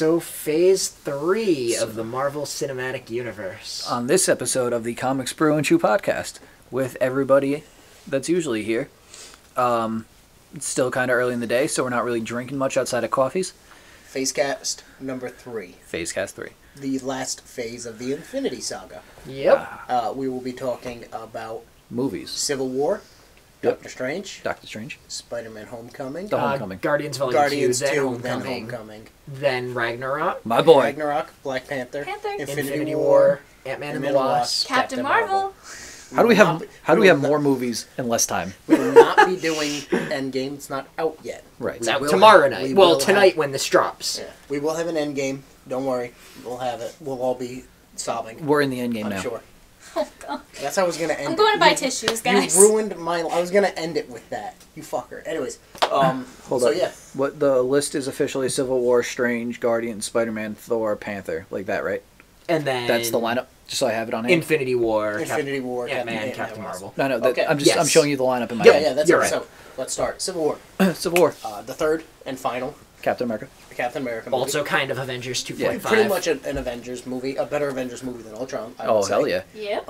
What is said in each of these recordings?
So Phase 3 of the Marvel Cinematic Universe. On this episode of the Comics Brew and Chew podcast, with everybody that's usually here. It's still kind of early in the day, so we're not really drinking much outside of coffees. Phasecast number 3. Phasecast 3. The last phase of the Infinity Saga. Yep. We will be talking about Movies. Civil War, Yep. Doctor Strange, Doctor Strange. Spider-Man Homecoming, The Homecoming. Guardians Volume Guardians 2, then 2, Homecoming, then Homecoming, then Ragnarok, My boy. Ragnarok, Black Panther, Infinity War, Ant-Man and the Wasp, Captain Marvel. How do we have more movies in less time? We will not be doing Endgame. It's not out yet. Right. It's out will tomorrow have- night. we Well, will tonight when this drops. Yeah, we will have an Endgame. Don't worry, we'll have it. We'll all be sobbing. We're in the end game I'm now. sure. Oh, God. That's how I was gonna end. I'm going to buy You- tissues, guys. You ruined my. I was gonna end it with that. You fucker. Anyways, Hold so up. yeah, What the list is officially Civil War, Strange, Guardian, Spider-Man, Thor, Panther, like that, right? And then That's the lineup. Just so I have it on hand. Infinity War, Infinity War, Ant-Man, Captain Captain Wasp. Marvel. No, Okay. I'm Yes. showing you the lineup in my Yeah, head. yeah, that's You're right. right. So let's start. Civil War, Civil War, the third and final Captain America. Captain America movie. Also kind of Avengers 2.5. pretty much an Avengers movie, a better Avengers movie than Ultron. I would Oh say. hell yeah! Yep.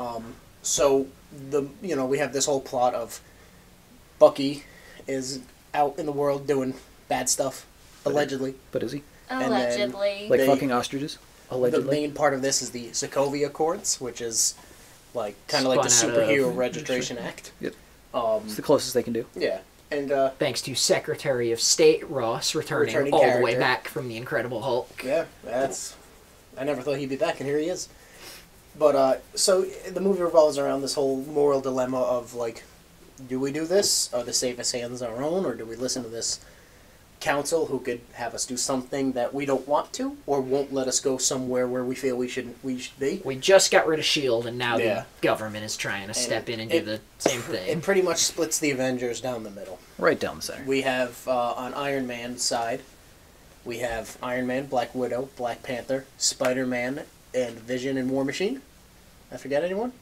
So we have this whole plot of Bucky is out in the world doing bad stuff, allegedly. But is he then, Allegedly. like They- fucking ostriches? Allegedly. The main part of this is the Sokovia Accords, which is like kind of like the Spun out of- Superhero Registration Act. Yep. It's the closest they can do. Yeah, and Thanks to Secretary of State Ross returning Returning all the way character. back from the Incredible Hulk. yeah, I never thought he'd be back, and here he is. But so the movie revolves around this whole moral dilemma of like, do we do this? Are the safest hands our own, or do we listen to this council who could have us do something that we don't want to, or won't let us go somewhere where we feel we should be? We just got rid of S.H.I.E.L.D. and now Yeah. the government is trying to step in and do the same It thing. pretty much splits the Avengers down the middle. Right down the center. We have on Iron Man's side, we have Iron Man, Black Widow, Black Panther, Spider-Man, and Vision and War Machine. I forget anyone?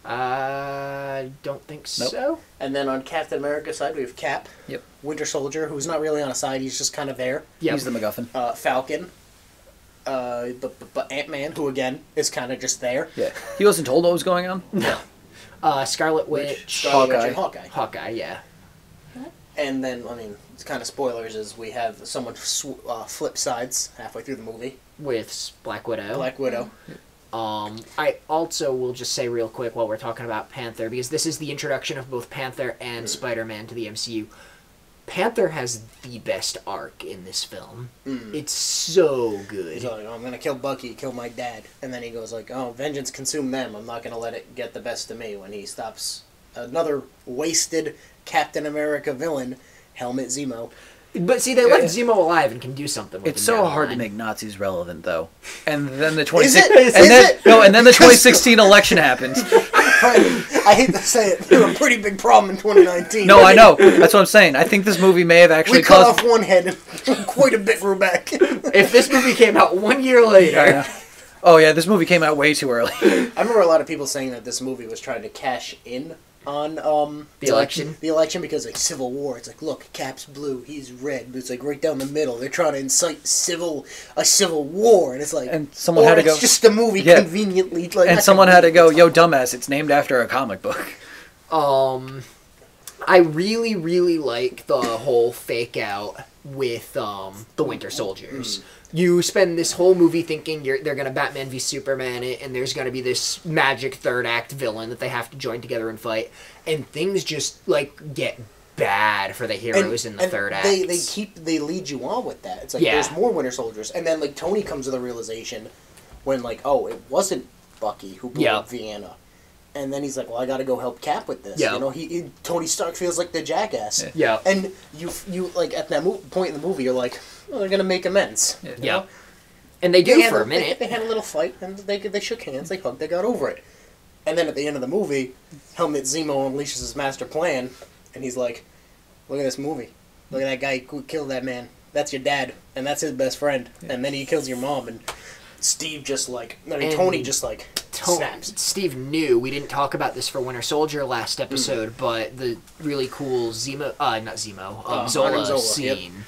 I don't think Nope. so. And then on Captain America's side, we have Cap, Yep. Winter Soldier, who's not really on a side, he's just kind of there. Yep. He's the MacGuffin. Falcon, but Ant-Man, who again is kind of just there. Yeah. He wasn't told what was going on. No. Scarlet Witch, Scarlet Witch Hawkeye. and Hawkeye. Hawkeye, yeah. And then, I mean, it's kind of spoilers, is we have someone flip sides halfway through the movie. With Black Widow. Black Widow. I also will just say real quick while we're talking about Panther, because this is the introduction of both Panther and Spider-Man to the MCU. Panther has the best arc in this film. It's so good. He's like, oh, I'm gonna kill Bucky, kill my dad, and then he goes like, oh, vengeance consume them. I'm not gonna let it get the best of me. When he stops another wasted Captain America villain, Helmut Zemo. But see, they left Zemo alive and can do something with It's him so down the hard to line. make Nazis relevant, though. And then the Is it? 2016 and then the 2016 election happens. I hate to say it, they're a pretty big problem in 2019. No, I know. That's what I'm saying. I think this movie may have actually We cut caused. off one head and quite a bit grew back. If this movie came out 1 year later... Yeah. Oh yeah, this movie came out way too early. I remember a lot of people saying that this movie was trying to cash in on The election? The election, because like Civil War, it's like, look, Cap's blue, he's red, but it's like right down the middle. They're trying to incite a civil war, and it's like, And someone had to it's go- just a movie Yeah. conveniently. Like, And not someone had to go, conveniently, "Yo, dumbass! It's named after a comic book." I really, really like the whole fake out with the Winter Soldiers. You spend this whole movie thinking they're going to Batman v Superman it, and there's going to be this magic third act villain that they have to join together and fight, and things just like get bad for the heroes in the third act. They lead you on with that. It's like, Yeah. there's more Winter Soldiers, and then like Tony comes to the realization when like, oh, it wasn't Bucky who blew up Vienna. And then he's like, well, I got to go help Cap with this. Yeah. You know, Tony Stark feels like the jackass. Yeah. And you like, at that point in the movie, you're like, well, they're going to make amends. You Yeah. know? And they do had for a minute. They had a little fight, and they shook hands, they hugged, they got over it. And then at the end of the movie, Helmut Zemo unleashes his master plan, and he's like, look at this movie. Look at that guy who killed that man. That's your dad, and that's his best friend. Yeah. And then he kills your mom, and Steve just like, Tony just like snaps. Steve knew, we didn't Talk about this for Winter Soldier last episode, but the really cool Zola Zola, scene,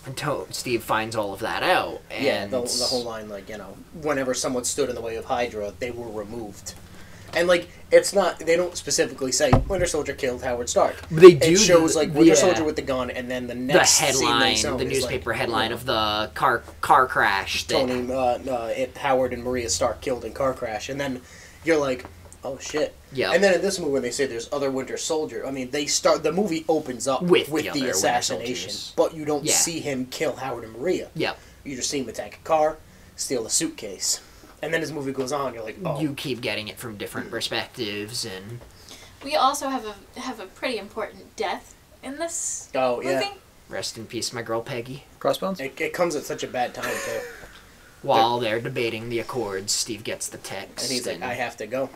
until Steve finds all of that out. And Yeah, the whole line, like, you know, whenever someone stood in the way of Hydra, they were removed. And, like, it's not, they don't specifically say, Winter Soldier killed Howard Stark. They do. It shows, like, Winter Soldier with the gun, and then the the next headline, scene the is, newspaper like, headline of the car crash. Tony, Howard and Maria Stark killed in car crash. And then you're like, oh, shit. Yeah. And then in this movie, when they say there's other Winter Soldier, I mean, the movie opens up With with the the other assassination, Winter Soldiers. but you don't Yeah. see him kill Howard and Maria. Yep. You just see him attack a car, steal a suitcase. And then his movie goes on, you're like, oh. You keep getting it from different perspectives, and We also have a pretty important death in this Oh, movie. yeah. rest in peace, my girl Peggy. Crossbones? It comes at such a bad time, too. While they're debating the Accords, Steve gets the text. And he's like, I have to go.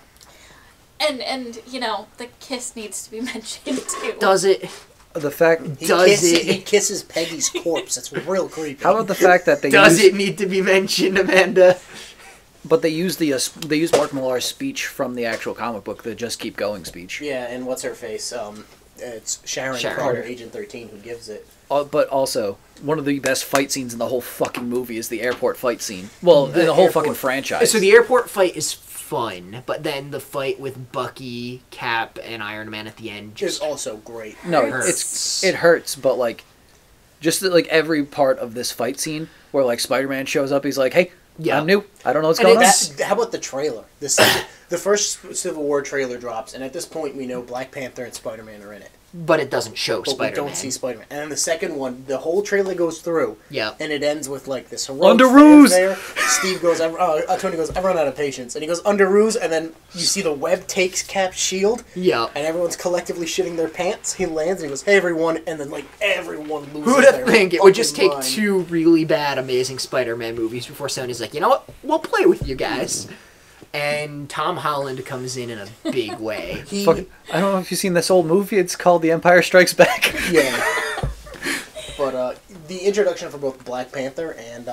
And you know, the kiss needs to be mentioned too. Does it? The fact... He kisses Peggy's corpse. That's real creepy. How about the fact that they Does use... it need to be mentioned, Amanda? But they use they use Mark Millar's speech from the actual comic book, the Just Keep Going speech. Yeah, and what's her face? It's Sharon Sharon. Carter, Agent 13, who gives it. But also, one of the best fight scenes in the whole fucking movie is the airport fight scene. Well, in the whole airport- fucking franchise. So the airport fight is fun, but then the fight with Bucky, Cap, and Iron Man at the end Is just also great. No, hurts. it hurts, but like, just like every part of this fight scene where like Spider-Man shows up, he's like, "Hey, Yeah. I'm new. I don't know what's And going on." How about the trailer? The first Civil War trailer drops, and at this point we know Black Panther and Spider-Man are in it. but it doesn't show But Spider-Man. we don't see Spider-Man. And then the second one, the whole trailer goes through. Yeah. And it ends with like this heroic Under ruse! fanfare. Steve goes, Tony goes, I've run out of patience. And he goes, under ruse, and then you see the web takes Cap's shield. Yeah. And everyone's collectively shitting their pants. He lands and he goes, hey everyone, and then like everyone loses Who would their have think it would just fucking take mind. 2 really bad Amazing Spider-Man movies before Sony's like, you know what? We'll play with you guys. And Tom Holland comes in a big way. He, Fucking, I don't know if you've seen this old movie. It's called The Empire Strikes Back. yeah. But the introduction for both Black Panther and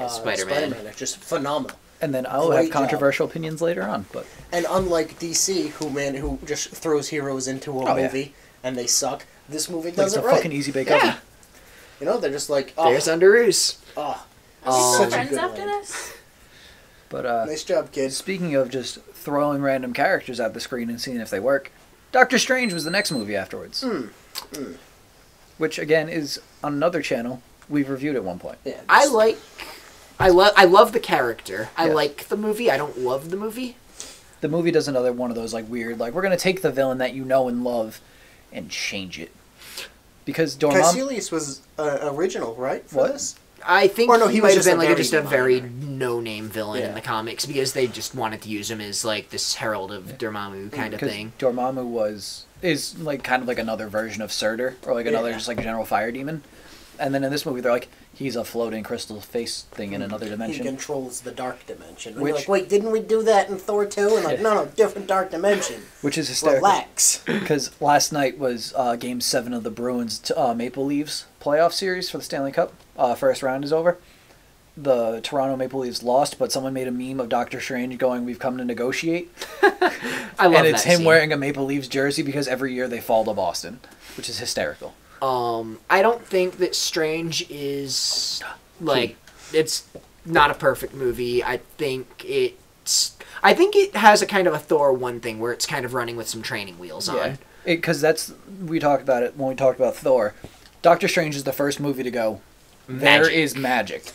Spider-Man. are just phenomenal. And then I'll Great have controversial opinions later on. But And unlike DC, who just throws heroes into a Oh, yeah. movie and they suck, this movie like, does it's it a right. fucking easy bake Yeah. oven. You know, they're just like, oh, There's Underoos. oh, Are we still such a friends good after line. this? But Nice job, kids. speaking of just throwing random characters at the screen and seeing if they work, Doctor Strange was the next movie afterwards. Which again is on another channel we've reviewed at one point. Yeah, I just- love the character. I Yeah. like the movie. I don't love the movie. The movie does another one of those like weird, like we're gonna take the villain that you know and love and change it. Because Dormammu, Caecilius was original, right? For What? this? I think Or no, he he might was have just been a like very just a minor. very no-name villain in Yeah. the comics because they just wanted to use him as like this herald of Dormammu kind of because thing. Dormammu is like kind of like another version of Surtur or like another Yeah. just like general fire demon. And then in this movie they're like he's a floating crystal face thing in another He dimension. controls the dark dimension. And Which- you're like, wait, didn't we do that in Thor 2? And like, no, different dark dimension. Which is hysterical. Relax. Because last night was Game 7 of the Bruins Maple Leafs playoff series for the Stanley Cup. First round is over. The Toronto Maple Leafs lost, but someone made a meme of Doctor Strange going, "We've come to negotiate." I love And it's that him scene. wearing a Maple Leafs jersey because every year they fall to Boston, which is hysterical. I don't think that Strange is like it's not a perfect movie. I think it has a kind of a Thor 1 thing where it's kind of running with some training wheels on. Because we talked about it when we talked about Thor. Doctor Strange is the first movie to go, there Magic. is magic.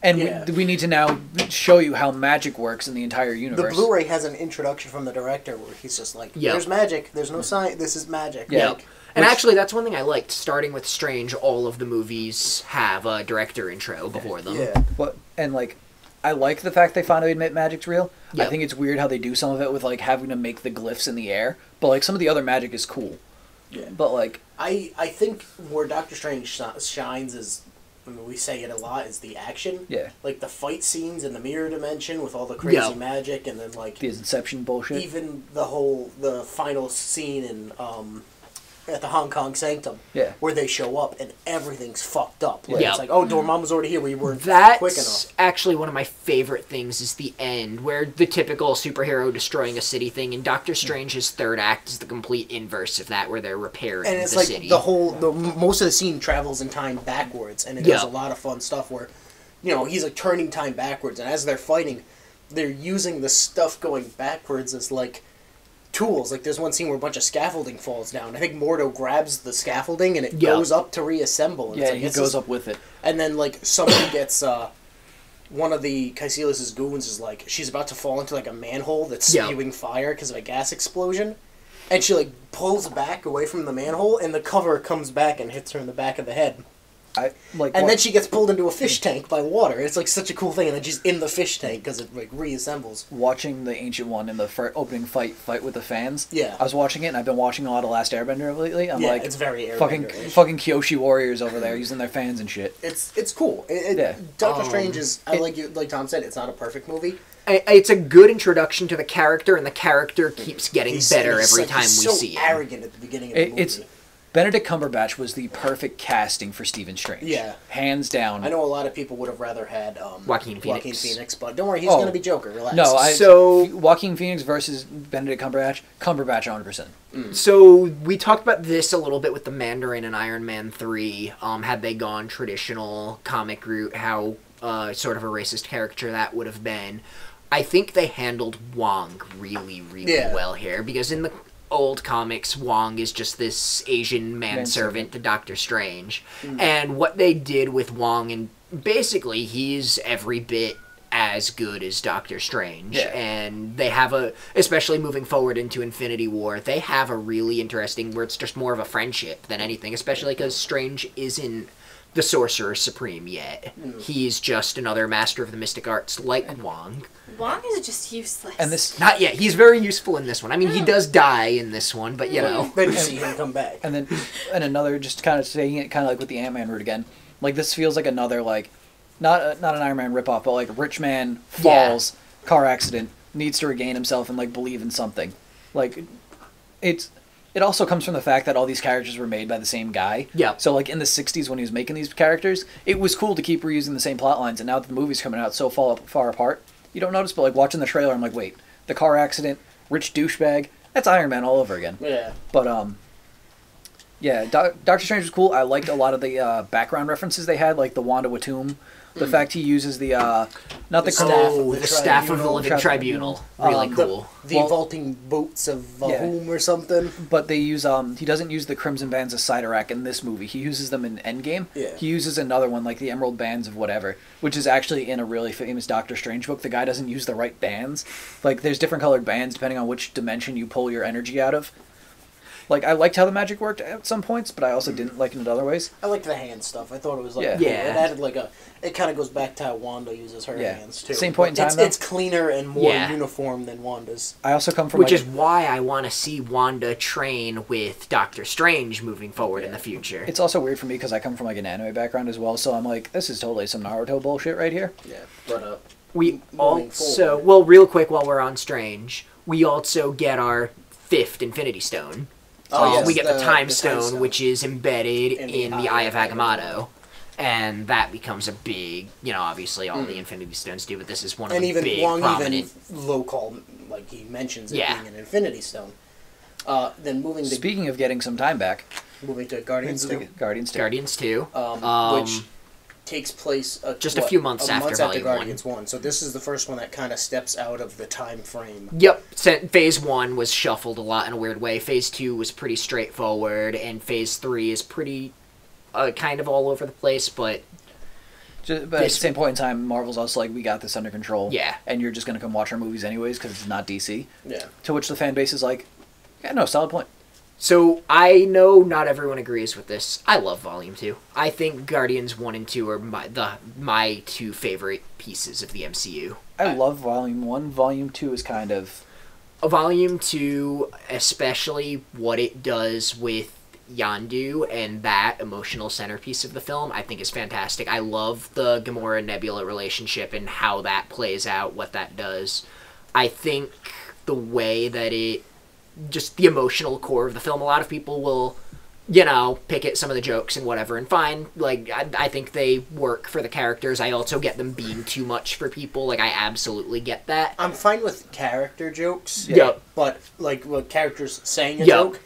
And Yeah. we need to now show you how magic works in the entire The universe. Blu-ray has an introduction from the director where he's just like, Yep. there's magic, there's no science, this is magic. Yeah. Like, And actually, that's one thing I liked. Starting with Strange, all of the movies have a director intro before them. yeah. I like the fact they finally admit magic's real. I Yep. think it's weird how they do some of it with like having to make the glyphs in the air, but like some of the other magic is cool. Yeah. But like I think where Doctor Strange shines is, I mean, we say it a lot, is the action. yeah, Like the fight scenes in the mirror dimension with all the crazy Yeah. magic, and then like the Inception bullshit. even the final scene in at the Hong Kong Sanctum. Yeah. Where they show up and everything's fucked up. Like, Yeah. It's like, oh, Dormammu's already here. We weren't That's quick enough. actually one of my favorite things is the end, where the typical superhero destroying a city thing, and Doctor Strange's third act is the complete inverse of that, where they're repairing And it's the like city. most of the scene travels in time backwards, and it does a lot of fun stuff where, he's like turning time backwards, and as they're fighting, they're using the stuff going backwards as like tools. Like there's one scene where a bunch of scaffolding falls down. I think Mordo grabs the scaffolding and it goes up to reassemble. And Yeah, he goes up with it. And then like somebody gets one of the Caecilius's goons is like she's about to fall into like a manhole that's spewing fire because of a gas explosion, and she like pulls back away from the manhole, and the cover comes back and hits her in the back of the head. Then she gets pulled into a fish tank by water. It's like such a cool thing, and then she's in the fish tank because it like reassembles. Watching the Ancient One in the opening fight with the fans. Yeah, I was watching it, and I've been watching a lot of Last Airbender lately. I'm like, it's very fucking Kyoshi warriors over there using their fans and shit. It's cool. Doctor Strange is like Tom said, it's not a perfect movie. It's a good introduction to the character, and the character keeps getting better every time we see him. He's so arrogant at the beginning of the movie. Benedict Cumberbatch was the perfect casting for Stephen Strange. Yeah. Hands down. I know a lot of people would have rather had Joaquin Phoenix, but don't worry, he's going to be Joker. Relax. No, So Joaquin Phoenix versus Benedict Cumberbatch 100%. So we talked about this a little bit with the Mandarin and Iron Man 3. Had they gone traditional comic route, how sort of a racist caricature that would have been. I think they handled Wong really, really well here, because in the old comics, Wong is just this Asian manservant to Doctor Strange. And what they did with Wong, and basically he's every bit as good as Doctor Strange. And they have especially moving forward into Infinity War, they have a really interesting, where it's just more of a friendship than anything, especially because Strange isn't the Sorcerer Supreme yet. He's just another master of the mystic arts like Wong. Wong is just useless. And this Not yet. He's very useful in this one. I mean, he does die in this one, but Then you see him come back. And then another, just kind of saying it kind of like with the Ant-Man route again. Like this feels like another like not an Iron Man ripoff, but like a rich man falls, car accident, needs to regain himself and like believe in something. Like it also comes from the fact that all these characters were made by the same guy. Yeah. So, like, in the 60s when he was making these characters, it was cool to keep reusing the same plot lines, and now that the movie's coming out so far apart, you don't notice, but, like, watching the trailer, I'm like, wait, the car accident, rich douchebag, that's Iron Man all over again. Yeah. But, yeah, Doctor Strange was cool. I liked a lot of the background references they had, like the Wanda Watum. The fact he uses the staff of the Living Tribunal. Really cool. The vaulting boots of Vahum or something. But they use he doesn't use the Crimson Bands of Cyttorak in this movie. He uses them in Endgame. Yeah. He uses another one, like the Emerald Bands of whatever, which is actually in a really famous Doctor Strange book. The guy doesn't use the right bands. Like, there's different colored bands depending on which dimension you pull your energy out of. Like, I liked how the magic worked at some points, but I also didn't like it in other ways. I liked the hand stuff. I thought it was like... Yeah. Cool. It added like a... It kind of goes back to how Wanda uses her hands, too. Same point in time, though. It's cleaner and more uniform than Wanda's. I also come from... Which is why I want to see Wanda train with Doctor Strange moving forward in the future. It's also weird for me because I come from, like, an anime background as well, so I'm like, this is totally some Naruto bullshit right here. Yeah, but... We also... Well, real quick while we're on Strange, we also get our 5th Infinity Stone. We get the Time Stone, which is embedded in the Eye of Agamotto. And that becomes a big, obviously all the Infinity Stones do, but this is one of the big, Wong prominent... even low-call, like he mentions it being an Infinity Stone. Then moving to... Speaking of getting some time back... Moving to Guardians 2. Guardians 2. Which takes place... just a few months after Volume 1. Guardians 1. So this is the first one that kind of steps out of the time frame. Yep. Phase 1 was shuffled a lot in a weird way. Phase 2 was pretty straightforward, and Phase 3 is pretty kind of all over the place, but at the same point in time, Marvel's also like, we got this under control. Yeah. And you're just going to come watch our movies anyways because it's not DC. Yeah. To which the fan base is like, yeah, no, solid point. So, I know not everyone agrees with this. I love Volume 2. I think Guardians 1 and 2 are my two favorite pieces of the MCU. I love Volume 1. Volume 2 is kind of... Volume 2, especially what it does with Yondu and that emotional centerpiece of the film, I think is fantastic. I love the Gamora-Nebula relationship and how that plays out, what that does. I think the way that it just the emotional core of the film. A lot of people will, you know, pick at some of the jokes and whatever, and fine. Like, I think they work for the characters. I also get them being too much for people. Like, I absolutely get that. I'm fine with character jokes. Yep. But, like, when characters saying a joke,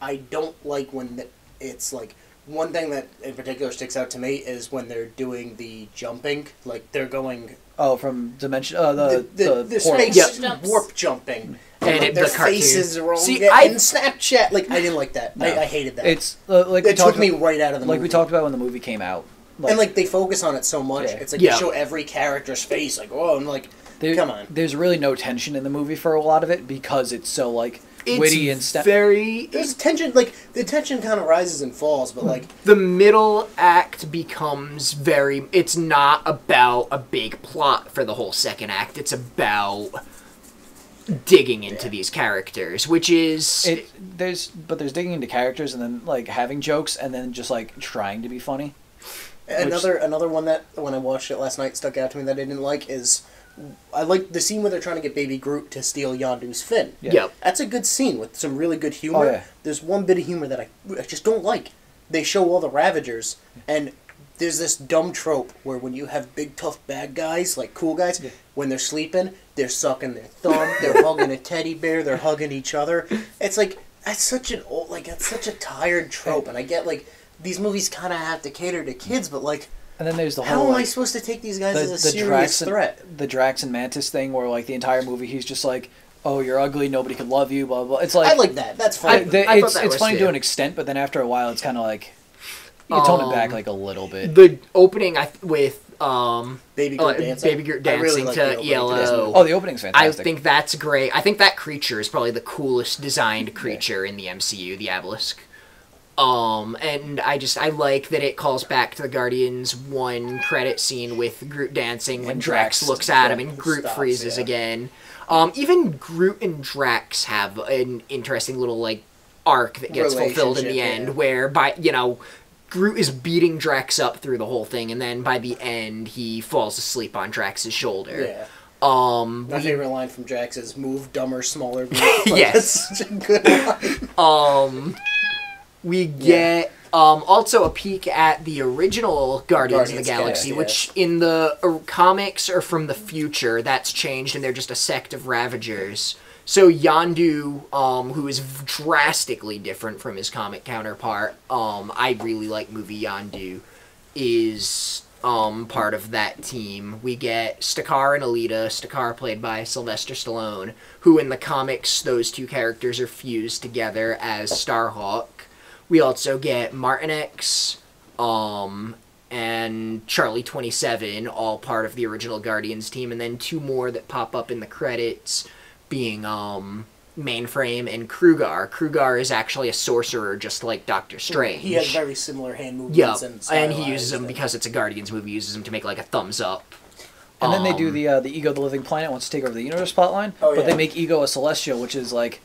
I don't like when it's, like... One thing that in particular sticks out to me is when they're doing the jumping. Like, they're going... Oh, from Dimension... the space warp jumping. And like, their faces are all... See, in Snapchat, like, I didn't like that. No. I hated that. It's, like... It took me right out of the movie. Like we talked about when the movie came out. Like, and, like, they focus on it so much. Yeah. It's like they show every character's face. Like, oh, I'm like, come on. There's really no tension in the movie for a lot of it because it's so, like... It's witty and there's tension, like, the tension kind of rises and falls, but, like... The middle act becomes very... It's not about a big plot for the whole second act. It's about digging into these characters, which is... There's digging into characters and then, like, having jokes and then just, like, trying to be funny. Another one that, when I watched it last night, stuck out to me that I didn't like is... I like the scene where they're trying to get Baby Groot to steal Yondu's fin. Yeah. Yep. That's a good scene with some really good humor. Oh, yeah. There's one bit of humor that I just don't like. They show all the Ravagers, and there's this dumb trope where when you have big, tough, bad guys, like cool guys, when they're sleeping, they're sucking their thumb, they're hugging a teddy bear, they're hugging each other. It's like, that's such a tired trope, and I get, like, these movies kind of have to cater to kids, but, like... And then there's the whole... How am I supposed to take these guys as a serious threat? The Drax and Mantis thing where, like, the entire movie he's just like, oh, you're ugly, nobody can love you, blah, blah. It's like... I like that. That's fine. It's funny to an extent, but then after a while it's kind of like... You can tone it back, like, a little bit. The opening with... Baby Groot dancing to ELO. Oh, the opening's fantastic. I think that's great. I think that creature is probably the coolest designed creature in the MCU, the Obelisk. And I like that it calls back to the Guardians 1 credit scene with Groot dancing when Drax looks at him and Groot freezes again. Even Groot and Drax have an interesting little, like, arc that gets fulfilled in the end where, Groot is beating Drax up through the whole thing, and then by the end, he falls asleep on Drax's shoulder. Yeah. My favorite line from Drax is, move dumber, smaller. Yes. That's such a good line. We get also a peek at the original Guardians of the Galaxy, which in the comics are from the future. That's changed, and they're just a sect of Ravagers. So Yondu, who is drastically different from his comic counterpart, I really like movie Yondu, is part of that team. We get Stakar and Alita, Stakar played by Sylvester Stallone, who in the comics, those two characters are fused together as Starhawk. We also get Martinex, and Charlie 27, all part of the original Guardians team, and then two more that pop up in the credits, being Mainframe and Krugar. Krugar is actually a sorcerer, just like Doctor Strange. He has very similar hand movements. And he uses them because it's a Guardians movie. He uses them to make like a thumbs up. And then they do the Ego the Living Planet wants to take over the universe plotline, but they make Ego a Celestial, which is like,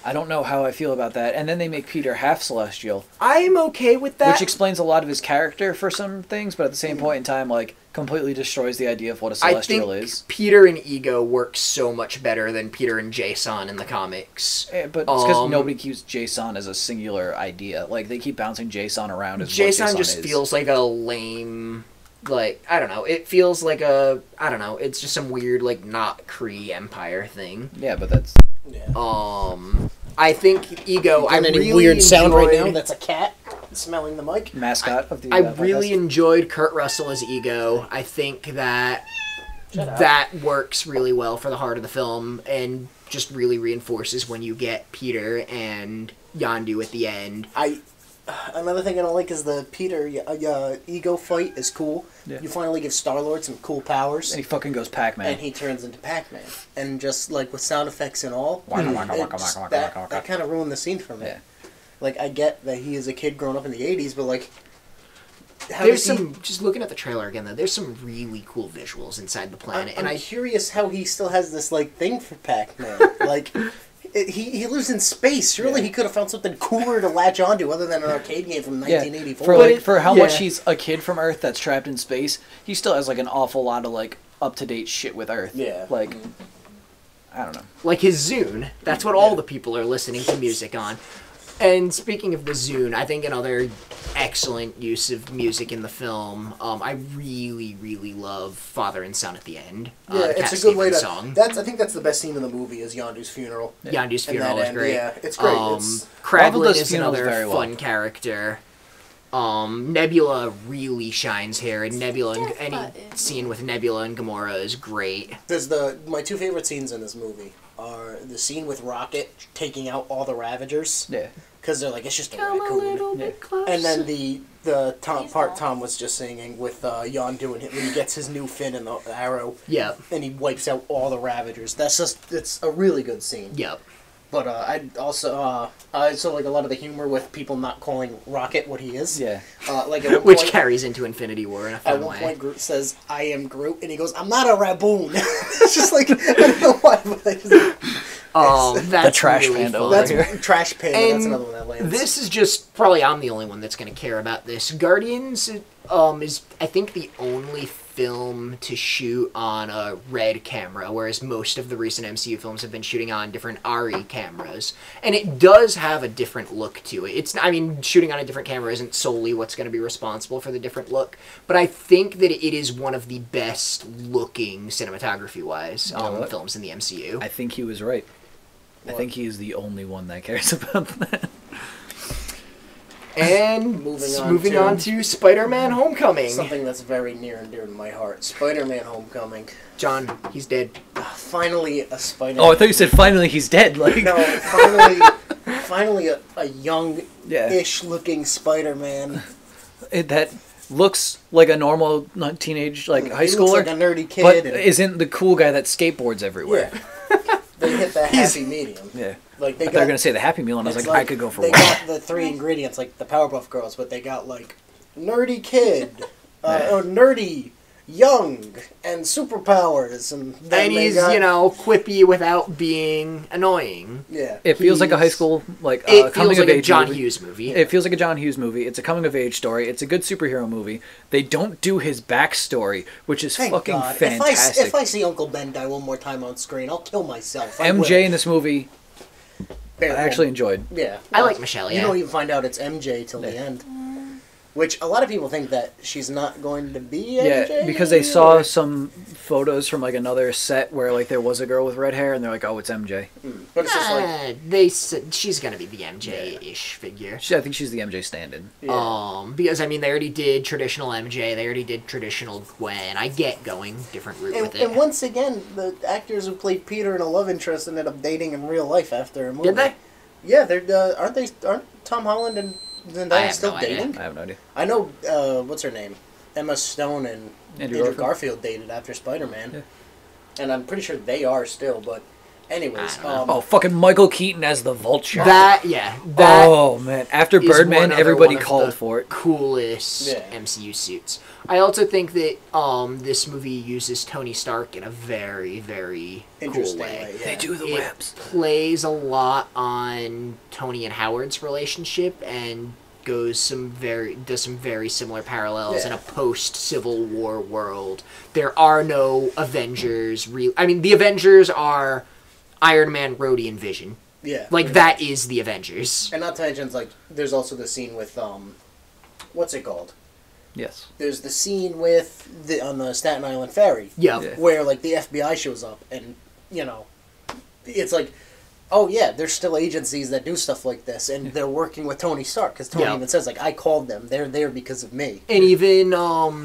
I don't know how I feel about that. And then they make Peter half Celestial. I'm okay with that. Which explains a lot of his character for some things, but at the same point in time, like, completely destroys the idea of what a Celestial is. Peter and Ego work so much better than Peter and Jason in the comics. But it's because nobody keeps Jason as a singular idea. Like, they keep bouncing Jason around as Jason what Jason just is. feels like a lame... Like, I don't know, it feels like a... I don't know, it's just some weird, like, not Kree Empire thing. Yeah, but that's... Yeah. I think Ego... I really weird sound right now? That's a cat smelling the mic. Mascot of the... I really enjoyed Kurt Russell as Ego. I think that that works really well for the heart of the film and just really reinforces when you get Peter and Yondu at the end. Another thing I don't like is the Peter Ego fight is cool. Yeah. You finally give Star-Lord some cool powers. And he fucking goes Pac-Man. And he turns into Pac-Man. And just, like, with sound effects and all, that kind of ruined the scene for me. Yeah. Like, I get that he is a kid growing up in the 80s, but, like... Just looking at the trailer again, though, there's some really cool visuals inside the planet. I'm curious how he still has this, like, thing for Pac-Man. Like... He lives in space. Surely he could have found something cooler to latch onto other than an arcade game from 1984. For how much he's a kid from Earth that's trapped in space, he still has like an awful lot of like up to date shit with Earth. Yeah. Like, I don't know. Like his Zune. That's what all the people are listening to music on. And speaking of the Zune, I think another excellent use of music in the film. I really, really love Father and Son at the end. Yeah, the it's Cat a good way to. Stevens song. I think that's the best scene in the movie is Yondu's funeral. Yondu's And funeral that is end, great. yeah, it's great. Kraglin does is funerals another very well. fun character. Nebula really shines here, and Nebula, any scene with Nebula and Gamora is great. There's my two favorite scenes in this movie are the scene with Rocket taking out all the Ravagers. Yeah. Because they're like, it's just a Come a raccoon. little bit closer. And then the He's part not. Tom was just singing with Yondu and when he gets his new fin and the arrow. Yep. And he wipes out all the Ravagers. It's a really good scene. Yep. But I also like a lot of the humor with people not calling Rocket what he is. Yeah. Like at one Which point, carries into Infinity War in a at fun one way. point Groot says, "I am Groot," and he goes, "I'm not a raboon." It's just like I don't know why, but I just, That's The trash really panda fun. over that's here. Trash Panda. And That's another one that lands. This is just probably I'm the only one that's going to care about this. Guardians is I think the only film to shoot on a red camera, whereas most of the recent MCU films have been shooting on different RE cameras, and it does have a different look to it. Shooting on a different camera isn't solely what's going to be responsible for the different look, but I think that it is one of the best looking cinematography-wise what? films in the MCU. I think he was right. I think he is the only one that cares about that. And Moving on on to Spider-Man Homecoming. Something that's very near and dear to my heart. Spider-Man Homecoming. John, he's dead. Finally a Spider-Man. Oh, I thought you said finally he's dead. Like No, finally a young-ish looking Spider-Man. that looks like a normal teenage high He schooler, looks like a nerdy kid. but and, isn't the cool guy that skateboards everywhere. yeah. They hit that happy medium. Yeah. Like I thought they were gonna say the Happy Meal, and I was it's like, I could go for They one. got the three ingredients, like the Powerpuff Girls, but they got like nerdy kid, or nerdy, young, and superpowers, and then And they he's, got, quippy without being annoying. yeah. It feels like a high he's- school It coming feels of like a age John movie. Hughes movie. It feels like a John Hughes movie. It's a coming of age story. It's a good superhero movie. They don't do his backstory, which is Thank fucking God. fantastic. If I see Uncle Ben die one more time on screen, I'll kill myself. I MJ will. in this movie, I actually enjoyed. Yeah. I like Michelle, You yeah. don't even find out it's MJ till the Yeah. end. Which a lot of people think that she's not going to be MJ. Yeah, because they saw some photos from another set where there was a girl with red hair, and they're like, "Oh, it's MJ." But it's just like, They said she's gonna be the MJ-ish figure. I think she's the MJ stand-in. yeah. Because they already did traditional MJ, they already did traditional Gwen. I get going different route with it. And once again, the actors who played Peter and a love interest ended up dating in real life after a movie. Did they? Yeah, they're aren't Tom Holland and I Zendaya have still no idea. dating? I have no idea. I know. What's her name? Emma Stone and Andrew Garfield dated after Spider-Man, Yeah. and I'm pretty sure they are still. But anyways, I don't Oh, fucking Michael Keaton as the Vulture. That Oh man! After is Birdman, one other everybody one of called the for it. coolest Yeah. MCU suits. I also think that this movie uses Tony Stark in a very, very cool interesting way. way. They Yeah. do the It webs. plays a lot on Tony and Howard's relationship and does some very similar parallels Yeah. in a post Civil War world. There are no Avengers. The Avengers are Iron Man, Rhodey, and Vision. Yeah. That is the Avengers. And not to mention, there's also the scene with what's it called? Yes. There's the scene with on the Staten Island ferry. Yep. Yeah. Where the FBI shows up and it's like, oh yeah, there's still agencies that do stuff like this and they're working with Tony Stark because Tony Yeah. even says I called them. They're there because of me. And even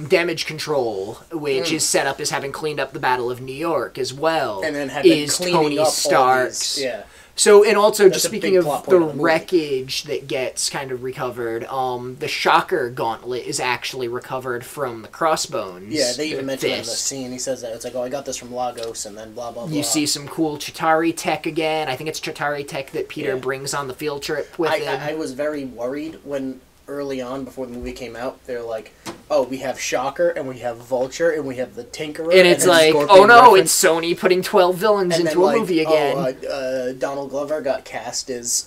Damage Control, which is set up as having cleaned up the Battle of New York as well, And then have been is cleaning Tony up all Stark's. these, yeah. So, and also, That's just a speaking big of plot the point of the movie. wreckage that gets kind of recovered, the Shocker Gauntlet is actually recovered from the Crossbones. Yeah, they even mention that in the fist. scene. He says that it's like, oh, I got this from Lagos, and then blah blah blah. You see some cool Chitauri tech again. I think it's Chitauri tech that Peter Yeah. brings on the field trip with him. I was very worried when early on before the movie came out. They're like, oh, we have Shocker and we have Vulture and we have the Tinkerer. and it's then like, Scorpion oh no, reference. it's Sony putting 12 villains And into then, a movie again. Donald Glover got cast as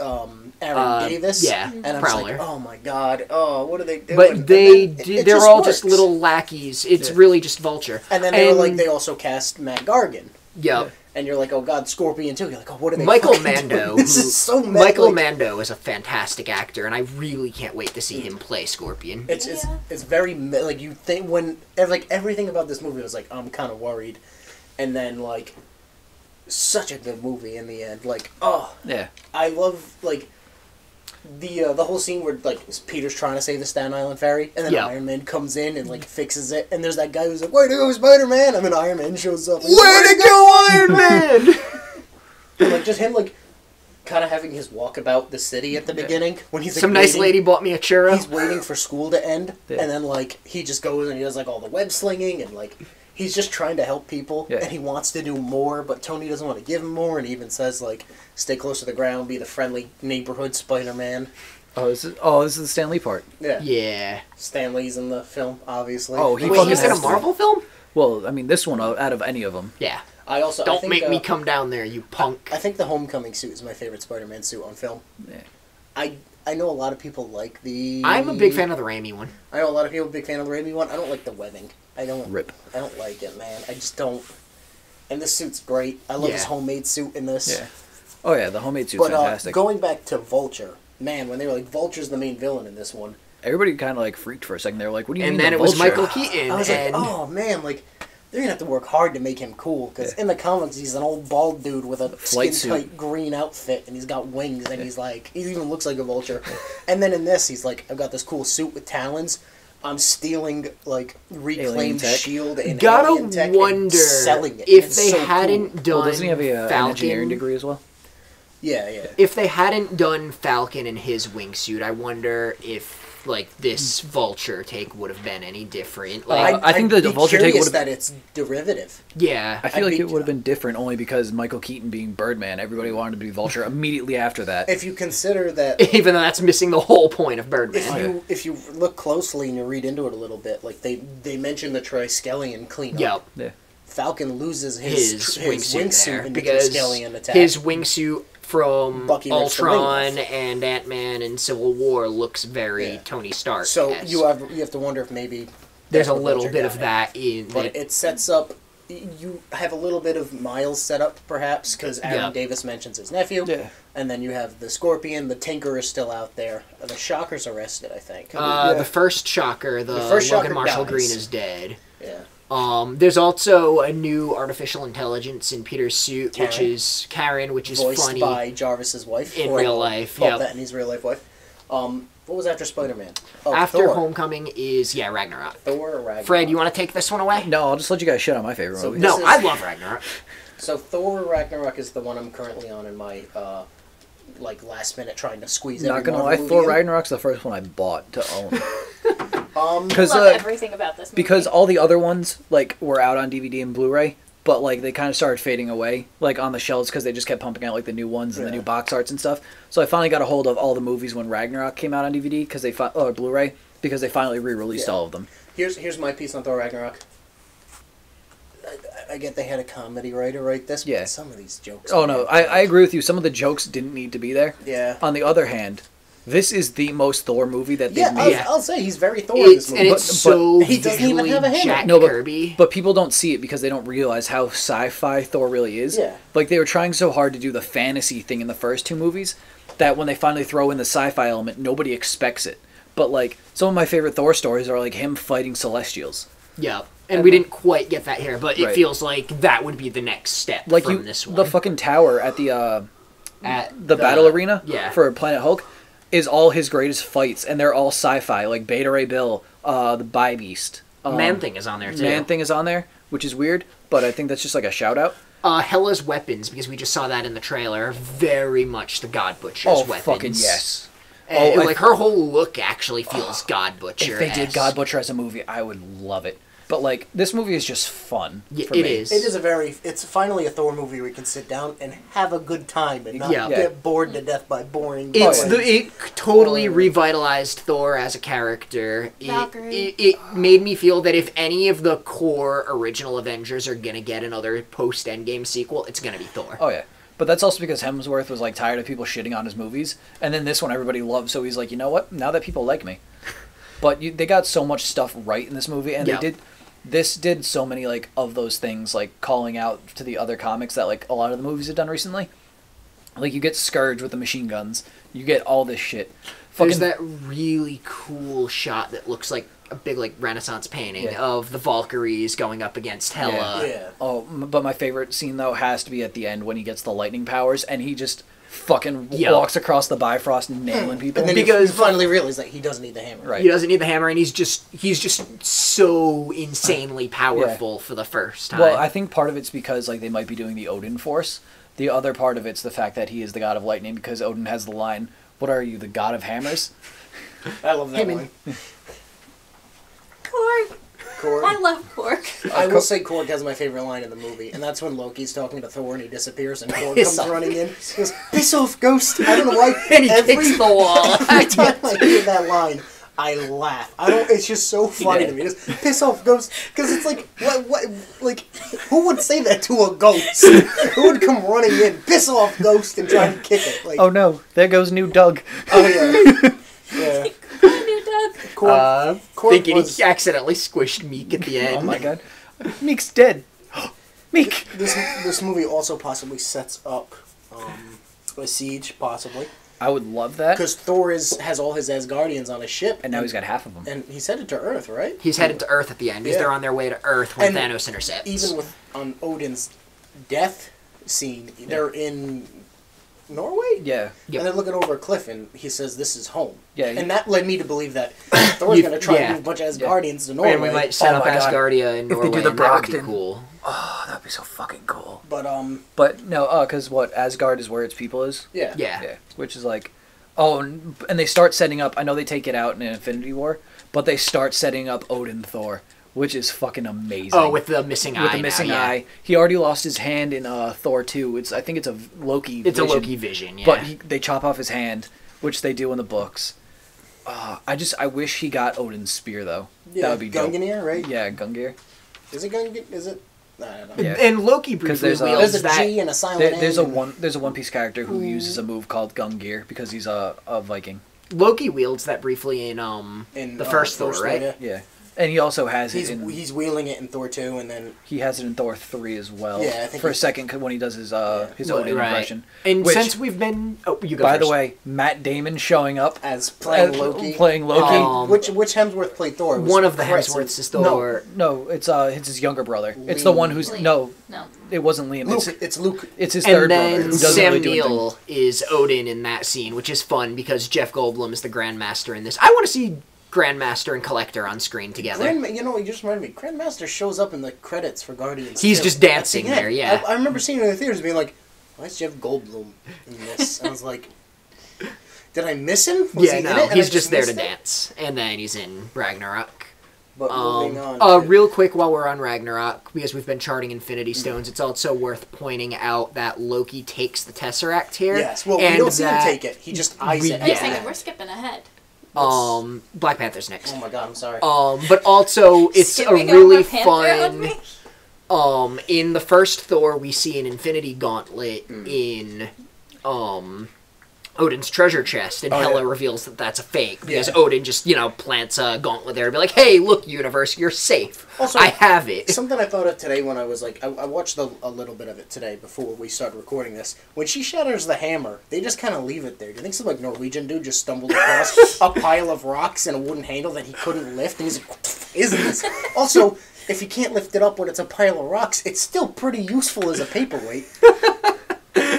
Aaron Davis. yeah, and I was Prowler. like, oh my god, oh, what are they doing? But And they then did, it they're just all works. just little lackeys. It's really just Vulture. And then they were like, they also cast Matt Gargan. Yep. and you're like, oh god, Scorpion too. You're like, oh, what are they? Michael fucking doing? Mando. This is so mad, Michael like, Mando is a fantastic actor, and I really can't wait to see him play Scorpion. It's very like you think when like everything about this movie was like I'm kind of worried, and then like such a good movie in the end. Like yeah, I love like the whole scene where like Peter's trying to save the Staten Island ferry, and then Iron Man comes in and like fixes it, and there's that guy who's like, "Way to go, Spider-Man!" And then Iron Man shows up. Way to go, Iron Man! And, like just him like kind of having his walk about the city at the beginning when he's like, some nice lady bought me a churro. He's waiting for school to end, and then like he just goes and he does like all the web slinging and like he's just trying to help people, and he wants to do more, but Tony doesn't want to give him more, and he even says like, "Stay close to the ground, be the friendly neighborhood Spider-Man." this is the Stan Lee part. Yeah. Stan Lee's in the film, obviously. Oh, Wait, he's in a Marvel film? Well, I mean, this one out of any of them. Yeah. I Don't think, make me come down there, you punk. I think the Homecoming suit is my favorite Spider-Man suit on film. Yeah. I know a lot of people like the... I'm a big fan of the Raimi one. I know a lot of people are a big fan of the Raimi one. I don't like the webbing. I don't like it, man. I just don't. And this suit's great. I love his homemade suit in this. Yeah. Oh yeah, the homemade suit's fantastic. Going back to Vulture, man, when they were like, Vulture's the main villain in this one. Everybody kind of like freaked for a second. They were like, "What do you mean?" And then it was Michael Keaton. I was like, oh man, like they're gonna have to work hard to make him cool because in the comics he's an old bald dude with a skin-tight green outfit and he's got wings and he's like he even looks like a vulture. And then in this he's like, I've got this cool suit with talons. I'm stealing like reclaimed shield and alien tech and selling it. If they hadn't done doesn't he have an engineering degree as well? Yeah, yeah. If they hadn't done Falcon in his wingsuit, I wonder if like this Vulture take would have been any different. Like, I think the Vulture take would have that it's derivative. Yeah, I feel like it would have been different only because Michael Keaton being Birdman, everybody wanted to be Vulture immediately after that. If you consider that, even though that's missing the whole point of Birdman. If you look closely and you read into it a little bit, like they mention the Triskelion cleanup. Yeah. Falcon loses his wingsuit in the because Triskelion attack. His wingsuit from Bucky Ultron and Ant-Man and Civil War looks very Tony Stark. So you have to wonder if maybe there's a little bit of that in. But it sets up. You have a little bit of Miles set up, perhaps, because Aaron Davis mentions his nephew, and then you have the Scorpion. The Tinker is still out there. The Shocker's arrested, I think. The first Shocker, the first Logan Marshall Green, is dead. Yeah. There's also a new artificial intelligence in Peter's suit, which is Karen, which is voiced funny by Jarvis's wife in real life. Paul Bettany's real life wife. What was after Spider-Man? Oh, after Thor. Homecoming is Ragnarok. Thor or Ragnarok? Fred, you want to take this one away? No, I'll just let you guys shit on my favorite movie. No, I love Ragnarok. So Thor Ragnarok is the one I'm currently on in my like last minute trying to squeeze. Not gonna lie, Thor Ragnarok's the first one I bought to own. I love everything about this movie. Because all the other ones like were out on DVD and Blu-ray, but like they kind of started fading away like on the shelves because they just kept pumping out like the new ones and the new box arts and stuff. So I finally got a hold of all the movies when Ragnarok came out on DVD because or Blu-ray because they finally re-released all of them. Here's my piece on Thor Ragnarok. I get they had a comedy writer write this, but some of these jokes... Oh, no, I agree with you. Some of the jokes didn't need to be there. Yeah. On the other hand, this is the most Thor movie that they've made. I'll say he's very Thor in this movie. And it's so he doesn't even have a hand. Jack No, Kirby. But people don't see it because they don't realize how sci-fi Thor really is. Yeah. Like, they were trying so hard to do the fantasy thing in the first two movies that when they finally throw in the sci-fi element, nobody expects it. But, like, some of my favorite Thor stories are, like, him fighting Celestials. Yeah. And we didn't quite get that here, but it feels like that would be the next step like from this one. The fucking tower at the battle arena for Planet Hulk is all his greatest fights, and they're all sci-fi, like Beta Ray Bill, the Bi-Beast. Man-Thing is on there, too. Man-Thing is on there, which is weird, but I think that's just like a shout-out. Hela's weapons, because we just saw that in the trailer, very much the God Butcher's weapons. Oh, fucking yes. And, like, her whole look actually feels God Butcher. If they did God Butcher as a movie, I would love it. But, like, this movie is just fun. Yeah, for me. It is. It's finally a Thor movie where you can sit down and have a good time and not get bored to death by boring. It totally revitalized Thor as a character. It made me feel that if any of the core original Avengers are going to get another post-Endgame sequel, it's going to be Thor. Oh, yeah. But that's also because Hemsworth was, like, tired of people shitting on his movies. And then this one everybody loved, so he's like, you know what? Now that people like me. But they got so much stuff right in this movie, and this did so many like of those things, like calling out to the other comics that like a lot of the movies have done recently. Like you get Scourge with the machine guns, you get all this shit. There's that really cool shot that looks like a big like Renaissance painting of the Valkyries going up against Hela. Yeah. Oh, but my favorite scene though has to be at the end when he gets the lightning powers and he just fucking walks across the Bifrost nailing people. And then because you finally realize that he doesn't need the hammer. Right. He doesn't need the hammer, and he's just so insanely powerful for the first time. Well, I think part of it's because like they might be doing the Odin Force. The other part of it's the fact that he is the god of lightning because Odin has the line, "What are you, the god of hammers?" I love that one. Korg. Korg. I love Korg. I will say Korg has my favorite line in the movie, and that's when Loki's talking to Thor and he disappears and Korg Piss comes off. running in. He goes, "Piss off, ghost!" I don't know why. And he kicks the wall. Every time I hear that line, I laugh. I don't. It's just so funny to me. Just piss off, ghost, because it's like what like who would say that to a ghost? Who would come running in, piss off, ghost, and try and kick it? Like, Oh no, there goes new Doug. oh yeah, yeah. Hi, new Doug. Korg Thinking was- he accidentally squished Meek at the end. Oh my god. Meek's dead. Meek! This movie also possibly sets up a siege, possibly. I would love that. Because Thor has all his Asgardians on his ship. And now he's got half of them. And he's headed to Earth, right? He's headed to Earth at the end because Yeah. they're on their way to Earth when And Thanos intercepts. Even with on Odin's death scene, they're in Norway? Yeah. Yep. And they're looking over a cliff, and he says, "This is home." Yeah, And that led me to believe that Thor's going to try and move a bunch of Asgardians to Norway. and we might set Oh up my God. Asgardia in If they Norway, do the and that would be Brockton. cool. Oh, that'd be so fucking cool. But, no, because what, Asgard is where its people is? yeah. Yeah. Which is like, oh, and they start setting up, I know they take it out in Infinity War, but they start setting up Odin Thor, which is fucking amazing. Oh, with the missing eye. With the missing now, yeah. eye. He already lost his hand in Thor 2. I think it's a Loki It's vision. a Loki vision, yeah. But they chop off his hand, which they do in the books. I wish he got Odin's spear, though. Yeah, That would be dope. Gungnir, right? Yeah, Gungnir. Is it Gungnir? Is it? I don't know. Yeah. And Loki Because briefly there's a- wields There's a that. G and a silent There's N. a One Piece character who uses a move called Gungnir because he's a Viking. Loki wields that briefly in In the first Thor, Thor, right? yeah. Yeah. And he also has He's it in... he's wheeling it in Thor 2, and then He has it in Thor 3 as well. Yeah, I think for a he- second when he does his Well, Odin impression. And Which, since we've been, you go by the first. way, Matt Damon showing up as playing as- Loki. playing Loki. Which Hemsworth played Thor? It was one of the Chris. Hemsworths is no, Thor. no, it's his younger brother. It's the one who's Liam. no, No. it wasn't Liam. Luke. It's Luke. It's his And third brother. then Who doesn't Sam really do anything. Neill is Odin in that scene, which is fun because Jeff Goldblum is the Grandmaster in this. I want to see Grandmaster and Collector on screen together. You know, he just reminded me. Grandmaster shows up in the credits for Guardians. He's 2. just dancing At the there, end. yeah. I remember seeing it in the theaters, being like, "Why is Jeff Goldblum in this?" And I was like, "Did I miss him? Was Yeah, he in no, it and I he's just there to missed it?" dance. And then he's in Ragnarok. But moving on. Real quick while we're on Ragnarok, because we've been charting Infinity Stones, it's also worth pointing out that Loki takes the Tesseract here. Yes. Well, we and don't see him that- take it. He just eyes it. Wait a Yeah. second, we're skipping ahead. Black Panther's next. Oh my god, I'm sorry. But also, it's Skipping a really over Panther on fun. me? In the first Thor, we see an Infinity Gauntlet in, Odin's treasure chest, and Hela reveals that that's a fake because Odin just, plants a gauntlet there to be like, "Hey, look, universe, you're safe. Also, I have it." Something I thought of today when I was like, I watched a little bit of it today before we started recording this. When she shatters the hammer, they just kind of leave it there. Do you think some like Norwegian dude just stumbled across a pile of rocks and a wooden handle that he couldn't lift, and he's like, "What the f- is this?" Also, if you can't lift it up when it's a pile of rocks, it's still pretty useful as a paperweight.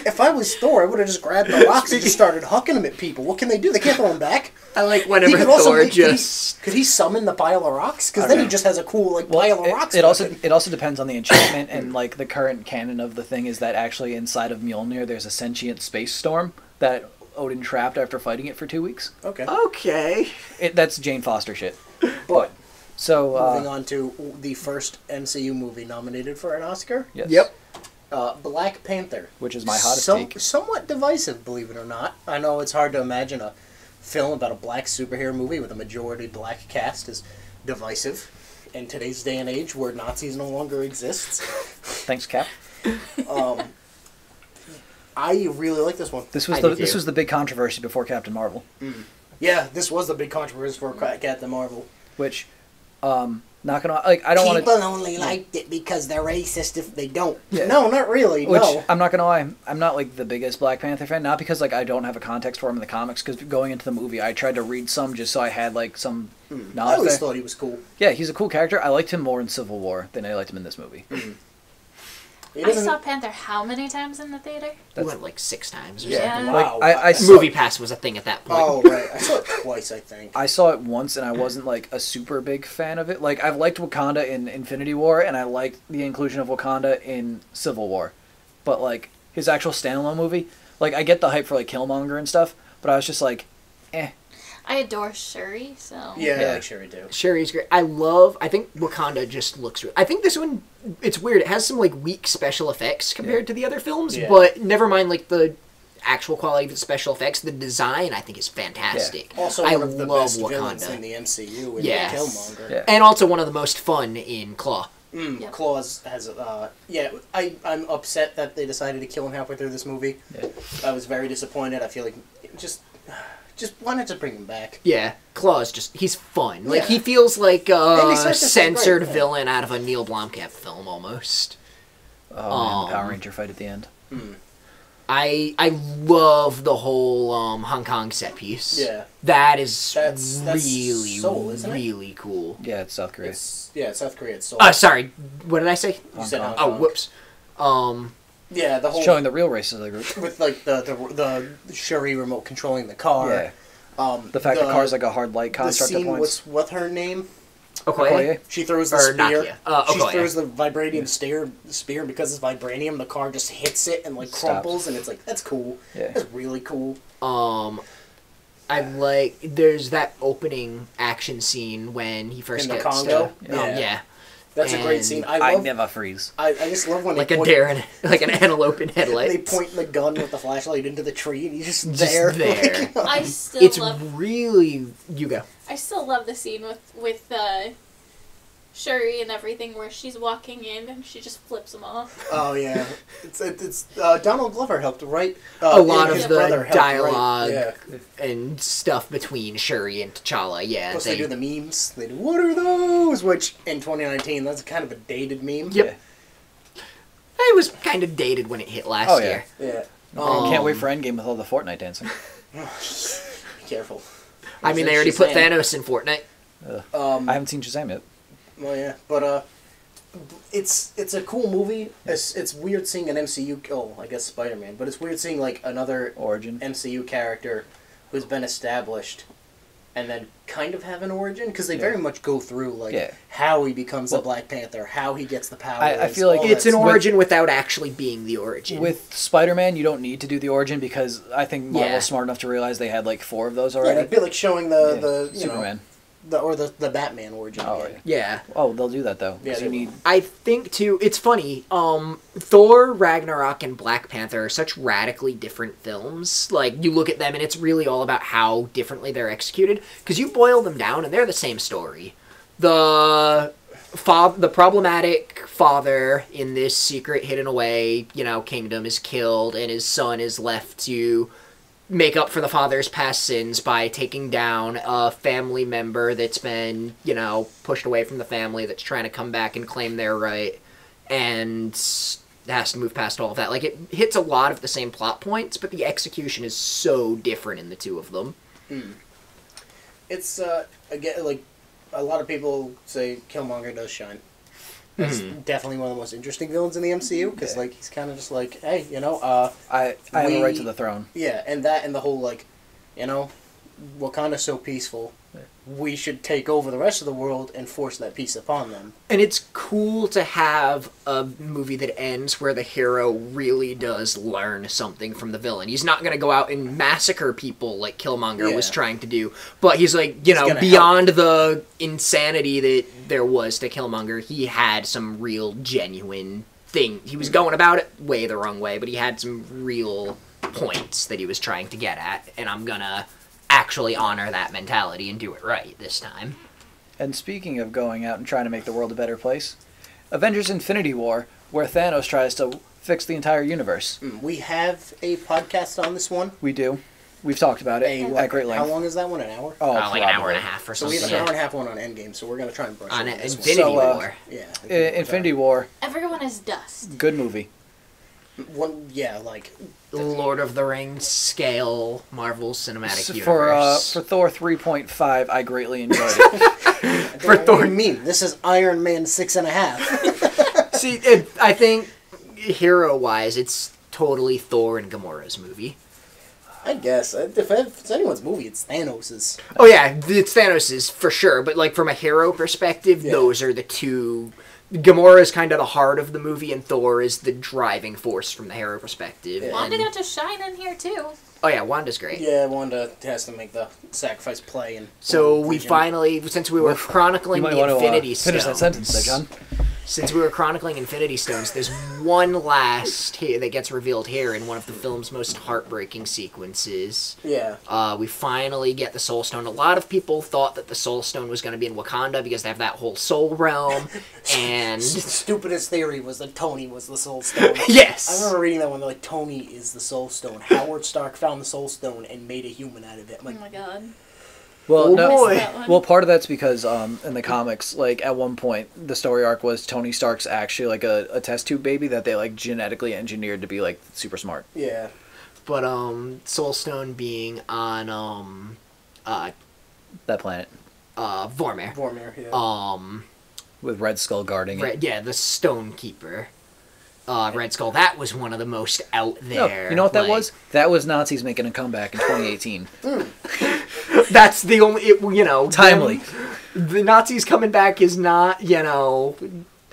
If I was Thor, I would have just grabbed the rocks and just started hucking them at people. What can they do? They can't throw them back. I like He whenever could also Thor make, just... could he summon the pile of rocks? Because then he just has a cool pile of rocks. It also weapon. it also depends on the enchantment and like the current canon of the thing is that actually inside of Mjolnir there's a sentient space storm that Odin trapped after fighting it for 2 weeks. Okay. Okay. That's Jane Foster shit. But So moving on to the first MCU movie nominated for an Oscar, yes. Yep. Black Panther, Which is my hottest take. Somewhat divisive, believe it or not. I know it's hard to imagine a film about a black superhero movie with a majority black cast is divisive in today's day and age where Nazis no longer exists. Thanks, Cap. I really like this one. This was I the do this too. was the big controversy before Captain Marvel, Yeah, this was the big controversy for Captain Marvel. which Not gonna I don't want People to. only liked it because they're racist if they don't. Yeah. No, not really. Which no. I'm not gonna lie, I'm not like the biggest Black Panther fan. Not because like I don't have a context for him in the comics. Because going into the movie, I tried to read some just so I had like some I knowledge. always There. thought he was cool. Yeah, he's a cool character. I liked him more in Civil War than I liked him in this movie. He I doesn't- saw Panther how many times in the theater? We went like 6 times or Yeah. something. Wow. Like I saw, Movie Pass was a thing at that point. Oh right, I saw it twice. I think. I saw it once and I wasn't like a super big fan of it. Like I've liked Wakanda in Infinity War and I liked the inclusion of Wakanda in Civil War, but like his actual standalone movie, like I get the hype for like Killmonger and stuff, but I was just like, eh. I adore Shuri, so. Yeah, Yeah. I like Sherry do. Sherry's great. I think Wakanda just looks. I think this one, it's weird. It has some like weak special effects compared to the other films, Yeah. but never mind like the actual quality of the special effects. The design I think is fantastic. Also, I one of the love best villains Wakanda. in the MCU in Yes. Killmonger. Yeah. And also one of the most fun in Claw. Yep. Claus has I'm upset that they decided to kill him halfway through this movie. Yeah. I was very disappointed. I feel like just why not just bring him back? Yeah, Claw's he's fun. Like Yeah. he feels like And he a starts to say censored great, yeah. villain out of a Neil Blomkamp film almost. Oh man, the Power Ranger fight at the end. I love the whole Hong Kong set piece. Yeah. That is That's really, Seoul, isn't it? really cool. Yeah, it's South Korea. It's South Korea. It's Seoul. Sorry, what did I say? You said Hong Oh, Kong. whoops. Yeah, the whole Showing the real races of the group. with like the Shuri remote controlling the car. Yeah. The fact that car's like a hard light the construct at scene. points. What's her name? Okoye? Okoye? She throws the Or spear. Nakia. She Okoye. throws the vibranium spear, and because it's vibranium, the car just hits it and like Stops. crumples, and it's like that's cool. Yeah. That's really cool. I like, there's that opening action scene when he first In the gets Congo? to... Yeah. That's a great And scene. I I love. never freeze. I just love when Like they a point, deer, like an antelope in they headlights. point the gun with the flashlight into the tree, and he's just Just there. there. I still It's love. really... You go. I still love the scene with Shuri and everything where she's walking in and she just flips them off. Oh yeah, it's Donald Glover helped write A lot his of the brother helped dialogue write, yeah. and stuff between Shuri and T'Challa, yeah. Plus they do the memes. They do what are those? Which in 2019 that's kind of a dated meme. Yep. It was kind of dated when it hit last Oh, yeah. year. Yeah. Can't wait for Endgame with all the Fortnite dancing. Be careful. I mean, they already put Thanos in Fortnite. I haven't seen Shazam yet. Well, yeah, but it's a cool movie. It's weird seeing an MCU. Oh, I guess Spider-Man, but it's weird seeing like another Origin. MCU character who's been established, and then kind of have an origin because they Yeah. very much go through like Yeah. how he becomes Well, a Black Panther, how he gets the powers. I feel like all It's that an stuff. origin without actually being the origin. With Spider-Man, you don't need to do the origin because I think Marvel's Yeah. smart enough to realize they had like 4 of those Yeah, already. it'd be like showing the Superman. the Batman origin. Oh, again. yeah. Oh, they'll do that though. Yeah, 'cause they you need. I think, too, it's funny, Thor, Ragnarok, and Black Panther are such radically different films. Like, you look at them and it's really all about how differently they're executed. Because you boil them down and they're the same story. The problematic father in this secret hidden away, kingdom is killed and his son is left to make up for the father's past sins by taking down a family member that's been, pushed away from the family that's trying to come back and claim their right and has to move past all of that. Like, it hits a lot of the same plot points, but the execution is so different in the two of them. It's again like a lot of people say Killmonger does shine. That's definitely one of the most interesting villains in the MCU because Yeah. like he's kind of just like, hey, I have a right we- to the throne. yeah, and that and the whole like, Wakanda's so peaceful. Yeah. We should take over the rest of the world and force that peace upon them. And it's cool to have a movie that ends where the hero really does learn something from the villain. He's not going to go out and massacre people like Killmonger was Yeah. trying to do, but he's like, gonna beyond the insanity that there was to Killmonger, he had some real genuine thing. He was going about it way the wrong way, but he had some real points that he was trying to get at, and I'm going to actually honor that mentality and do it right this time. And speaking of going out and trying to make the world a better place, Avengers Infinity War, where Thanos tries to fix the entire universe. We have a podcast on this one. We do. We've talked about it Hey, at great length. how long is that one? An hour? Oh, like an hour and a probably. half or So we something. have an hour and Yeah. a half one on Endgame, so we're gonna try and brush On over this Infinity So, War. one. Yeah. Infinity War, Everyone is dust. good movie. One, yeah, like Lord of the Rings scale Marvel Cinematic For Universe. for Thor 3.5, I greatly enjoyed it. For Thor- What do you mean? This is Iron Man 6.5. See, I think hero-wise, it's totally Thor and Gamora's movie. I guess if it's anyone's movie, it's Thanos's. Oh yeah, it's Thanos's for sure. But like from a hero perspective, Yeah. those are the two. Gamora is kind of the heart of the movie, and Thor is the driving force from the hero perspective. Yeah. Wanda And- got to shine in here too. oh yeah, Wanda's great. Yeah, Wanda has to make the sacrifice play, and So we Vision. finally, since we were You chronicling might the want to Infinity finish Stones, that sentence there, John. since we were chronicling Infinity Stones, there's one last here that gets revealed here in one of the film's most heartbreaking sequences. Yeah. We finally get the Soul Stone. A lot of people thought that the Soul Stone was going to be in Wakanda because they have that whole Soul Realm, and Stupidest theory was that Tony was the Soul Stone. yes, I remember reading that one. They're like, Tony is the Soul Stone. Howard Stark found the Soul Stone and made a human out of it. I'm Oh like, my god. Well, Oh, no, boy. That one. well, part of that's because in the comics, like at one point, the story arc was Tony Stark's actually like a test tube baby that they like genetically engineered to be like super smart. yeah. but Soul Stone being on That planet Vormir. Vormir, yeah. with Red Skull guarding it. Yeah, the Stone Keeper. Red Skull. That was one of the most out No, there. you know what that like- was? That was Nazis making a comeback in 2018. That's the only. You know, Timely. The Nazis coming back is not,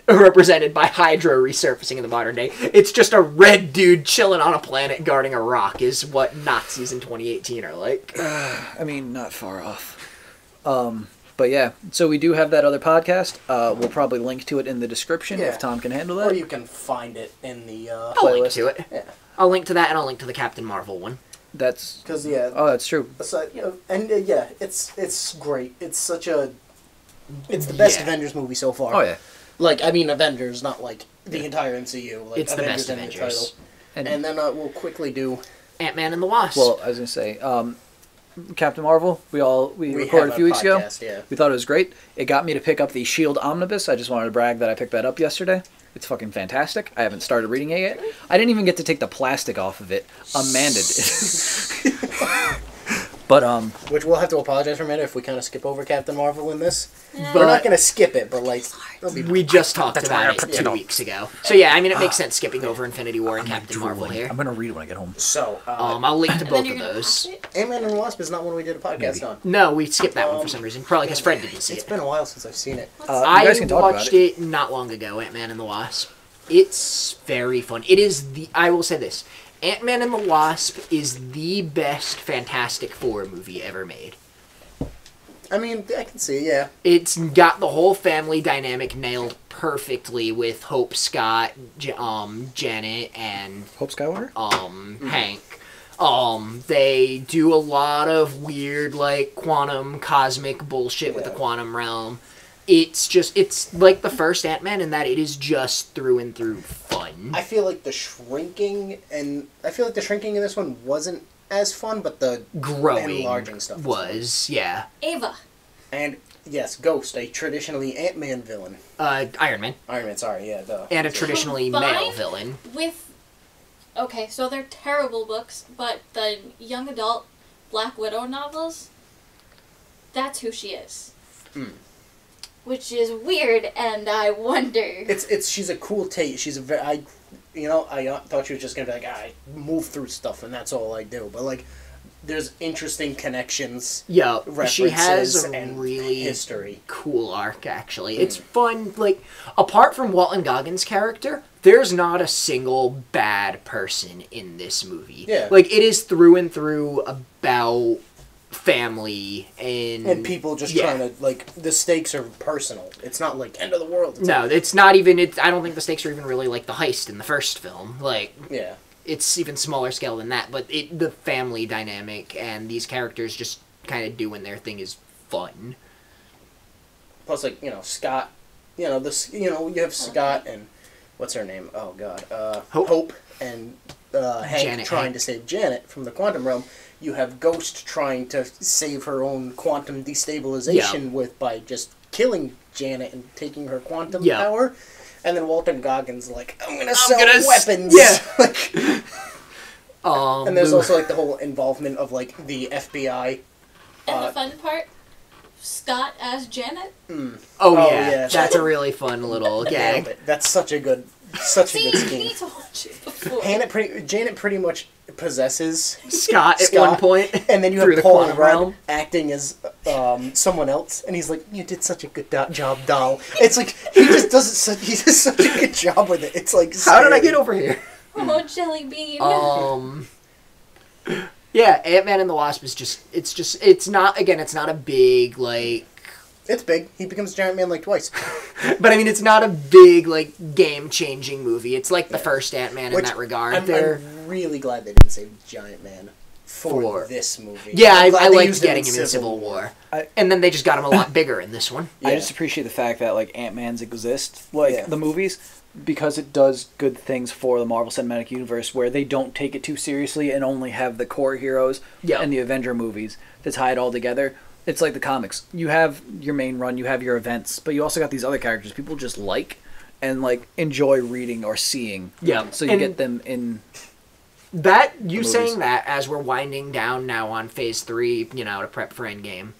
represented by Hydra resurfacing in the modern day. It's just a red dude chilling on a planet guarding a rock is what Nazis in 2018 are like. I mean, not far off. But yeah, so we do have that other podcast. We'll probably link to it in the description Yeah. if Tom can handle Or that. you can find it in the I'll link playlist. to it. yeah. I'll link to that, and I'll link to the Captain Marvel one. That's Because yeah. oh, that's true. So, yeah, it's great. It's such a. It's the best Yeah. Avengers movie so far. Oh yeah, Like, I mean, Avengers, not like the entire MCU. Like, It's the best in the Avengers. title. And then we'll quickly do. Ant-Man and the Wasp. well, I was gonna say, Captain Marvel. We recorded have a few weeks ago. podcast, Yeah. We thought it was great. It got me to pick up the Shield Omnibus. I just wanted to brag that I picked that up yesterday. It's fucking fantastic. I haven't started reading it yet. I didn't even get to take the plastic off of it. Amanda did. But Which we'll have to apologize for a minute if we kind of skip over Captain Marvel in this. Yeah. We're not going to skip it, but like, it'll be. we just talked That's why I about put it it 2 on. weeks ago. So yeah, I mean, it makes sense skipping over Infinity War and Captain Marvel here. I'm gonna read it when I get home. So, I'll link to And then both you're of gonna those. watch it? Ant-Man and the Wasp is not one we did a podcast Maybe. on. No, we skipped that one for some reason. Probably because Fred didn't see It's it. been a while since I've seen it. You I guys can talk about watched it not long ago, Ant-Man and the Wasp. It's very fun. It is I will say this. Ant-Man and the Wasp is the best Fantastic Four movie ever made. I mean, I can see, yeah. It's got the whole family dynamic nailed perfectly with Hope, Scott, Janet, and Hope Skywalker. Hank. They do a lot of weird, like, quantum, cosmic bullshit with the Yeah. quantum realm. It's like the first Ant-Man in that it is just through and through fun. I feel like the shrinking in this one wasn't as fun, but the Growing enlarging stuff was, yeah. Ava. And yes, Ghost, a traditionally Ant-Man villain. Iron Man. Iron Man, sorry, yeah, duh. And a traditionally male Combined villain. With. Okay, so they're terrible books, but the young adult Black Widow novels, that's who she is. Which is weird, and I wonder. She's a cool she's a very, I thought she was just gonna be like, I move through stuff and that's all I do, but like, there's interesting connections, Yeah, she has references, a and really history. cool arc, actually. It's fun. Like, apart from Walton Goggins' character, there's not a single bad person in this movie. Yeah. Like, it is through and through about family and people just yeah. trying to, like, the stakes are personal. It's not like end of the world. It's No, like, it's not even. I don't think the stakes are even really like the heist in the first film. Like, yeah. it's even smaller scale than that. But the family dynamic and these characters just kind of doing their thing is fun. Plus, like, Scott, you have Scott and what's her name? Oh God, Hope. and Hank Janet trying Hank. to save Janet from the quantum realm. You have Ghost trying to save her own quantum destabilization by just killing Janet and taking her quantum power. And then Walton Goggins like, I'm gonna sell weapons. Yeah. Like, and there's also like the whole involvement of like the FBI. And the fun part, Scott as Janet. Oh yeah, that's a really fun little gag. That's such a good scene. You need to watch it before. Janet pretty much possesses Scott at one point, and then you through have the Paul quantum Rudd realm. acting as someone else, and he's like, "You did such a good job, doll." It's like he does such a good job with it. It's like, how did I get over here? Oh, jelly bean. Yeah, Ant-Man and the Wasp is it's not a big, like... It's big. He becomes Giant Man, like, twice. But, I mean, it's not a big, like, game-changing movie. It's like the first Ant-Man in that regard. I'm really glad they didn't say Giant Man for this movie. Yeah, I liked getting him in Civil War. And then they just got him a lot bigger in this one. Yeah. I just appreciate the fact that, like, Ant-Man's exist, like, the movies... because it does good things for the Marvel Cinematic Universe where they don't take it too seriously and only have the core heroes and the Avenger movies to tie it all together. It's like the comics. You have your main run, you have your events, but you also got these other characters people just like and like enjoy reading or seeing. Yeah. So you get them in that you saying that as we're winding down now on Phase 3, you know, to prep for Endgame.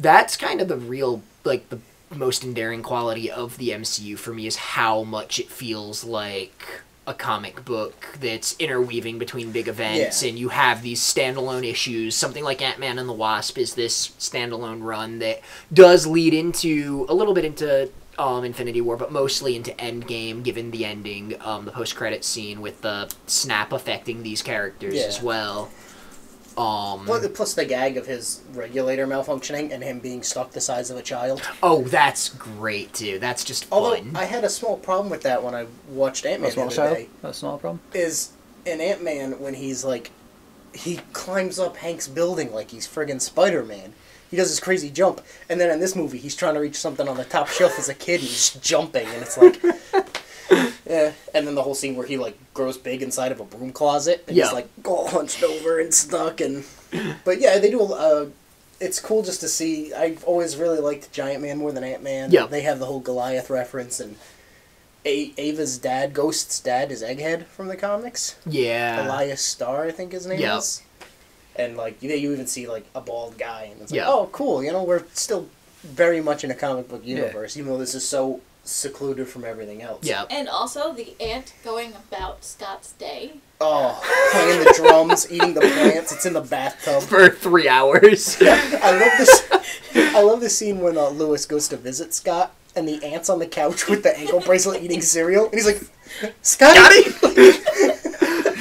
That's kind of the real, like, the most endearing quality of the MCU for me is how much it feels like a comic book that's interweaving between big events, and you have these standalone issues. Something like Ant-Man and the Wasp is this standalone run that does lead into a little bit into Infinity War, but mostly into Endgame, given the ending, the post-credit scene with the snap affecting these characters as well. Plus the gag of his regulator malfunctioning and him being stuck the size of a child. Oh, that's great, too. That's just fun. Although, I had a small problem with that when I watched Ant-Man the other day. A small problem? Is in Ant-Man, when he's like... He climbs up Hank's building like he's friggin' Spider-Man. He does this crazy jump. And then in this movie, he's trying to reach something on the top shelf as a kid, and he's jumping, and it's like... Yeah, and then the whole scene where he like grows big inside of a broom closet, and he's like all hunched over and stuck. And but yeah, they do. It's cool just to see. I've always really liked Giant Man more than Ant-Man. Yeah, they have the whole Goliath reference, and Ava's dad, Ghost's dad, is Egghead from the comics. Yeah, Elias Starr, I think his name is. And like you even see like a bald guy, and it's like, oh, cool. You know, we're still very much in a comic book universe, even though this is so secluded from everything else. Yeah. And also the ant going about Scott's day. Oh, playing the drums, eating the plants. It's in the bathtub for 3 hours. I love this scene when Lewis goes to visit Scott, and the ant's on the couch with the ankle bracelet eating cereal, and he's like, Scotty!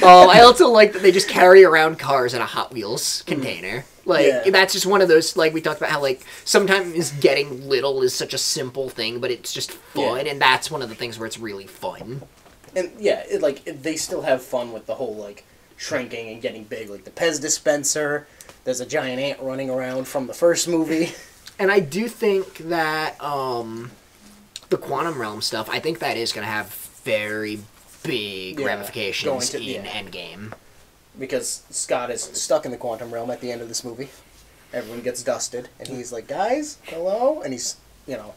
I also like that they just carry around cars in a Hot Wheels container. Like, that's just one of those, like, we talked about how, like, sometimes getting little is such a simple thing, but it's just fun, and that's one of the things where it's really fun. And, they still have fun with the whole, like, shrinking and getting big. Like, the Pez dispenser, there's a giant ant running around from the first movie. And I do think that, the Quantum Realm stuff, I think that is going to have very big ramifications in Endgame. Because Scott is stuck in the quantum realm at the end of this movie. Everyone gets dusted, and he's like, guys, hello? And he's, you know,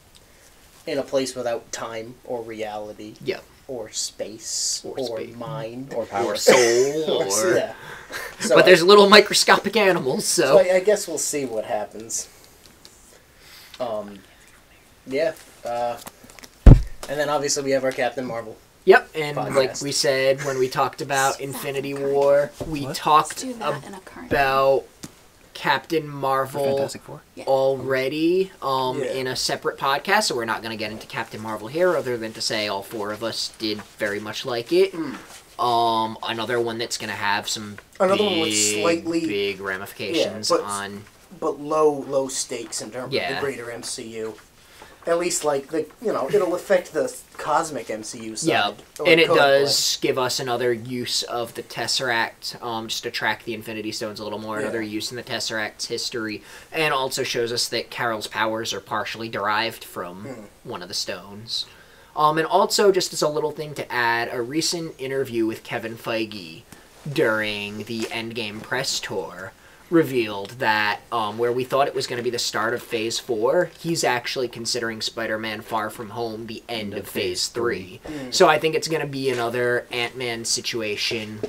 in a place without time or reality. Yep. Or space. Or mind. Or power. Or soul. So but there's little microscopic animals, so... I guess we'll see what happens. And then obviously we have our Captain Marvel. Yep, and podcast. Like we said when we talked about Infinity War, we talked about Captain Marvel already in a separate podcast, so we're not going to get into Captain Marvel here, other than to say all four of us did very much like it. Another one that's going to have some big ramifications but low stakes in terms of the greater MCU. At least, like, it'll affect the cosmic MCU side. Yeah, and it does give us another use of the Tesseract, just to track the Infinity Stones a little more, another use in the Tesseract's history, and also shows us that Carol's powers are partially derived from one of the stones. And also, just as a little thing to add, a recent interview with Kevin Feige during the Endgame press tour revealed that where we thought it was going to be the start of Phase 4, he's actually considering Spider-Man Far From Home the end of Phase 3. So I think it's going to be another Ant-Man situation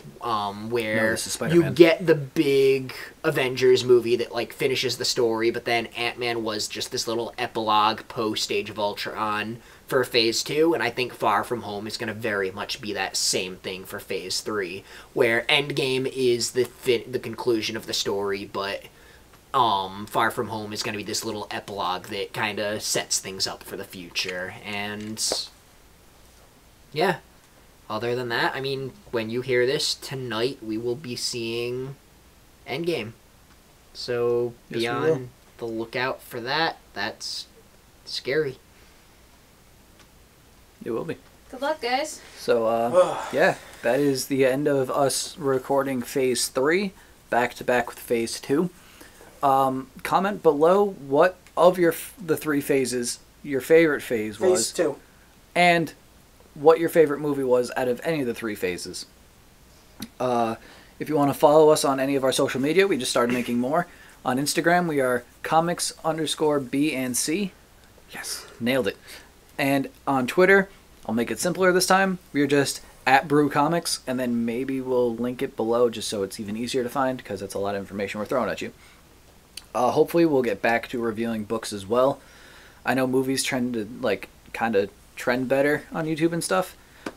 where you get the big Avengers movie that like finishes the story, but then Ant-Man was just this little epilogue post-Age of Ultron for Phase 2, and I think Far From Home is going to very much be that same thing for Phase 3, where Endgame is the conclusion of the story, but Far From Home is going to be this little epilogue that kind of sets things up for the future. And yeah, other than that, I mean, when you hear this tonight, we will be seeing Endgame. So be on the lookout for that. That's scary. It will be. Good luck, guys. So, yeah, that is the end of us recording Phase 3, back-to-back with Phase 2. Comment below what of the 3 phases your favorite phase was. Phase 2. And what your favorite movie was out of any of the 3 phases. If you want to follow us on any of our social media, we just started making more. On Instagram, we are comics_B&C. Yes, nailed it. And on Twitter, I'll make it simpler this time. We're just @BrewComics, and then maybe we'll link it below just so it's even easier to find, because that's a lot of information we're throwing at you. Hopefully we'll get back to reviewing books as well. I know movies trend to, like, kind of trend better on YouTube and stuff,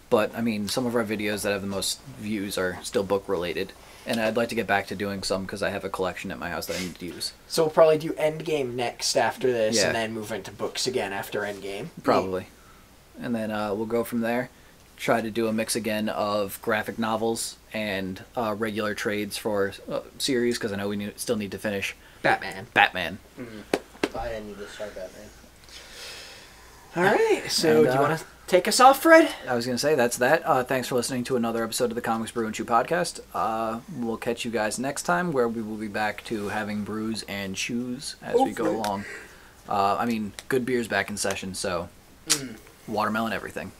but, I mean, some of our videos that have the most views are still book-related. And I'd like to get back to doing some because I have a collection at my house that I need to use. So we'll probably do Endgame next after this, Yeah. and then move into books again after Endgame. Probably. And then we'll go from there. Try to do a mix again of graphic novels and regular trades for series, because I know we still need to finish Batman. Mm-hmm. I need to start Batman. All right. So And, do you want to take us off, Fred? I was going to say, that's that. Thanks for listening to another episode of the Comics Brew and Chew podcast. We'll catch you guys next time, where we will be back to having brews and chews as we go along. I mean, good beer's back in session, so watermelon everything.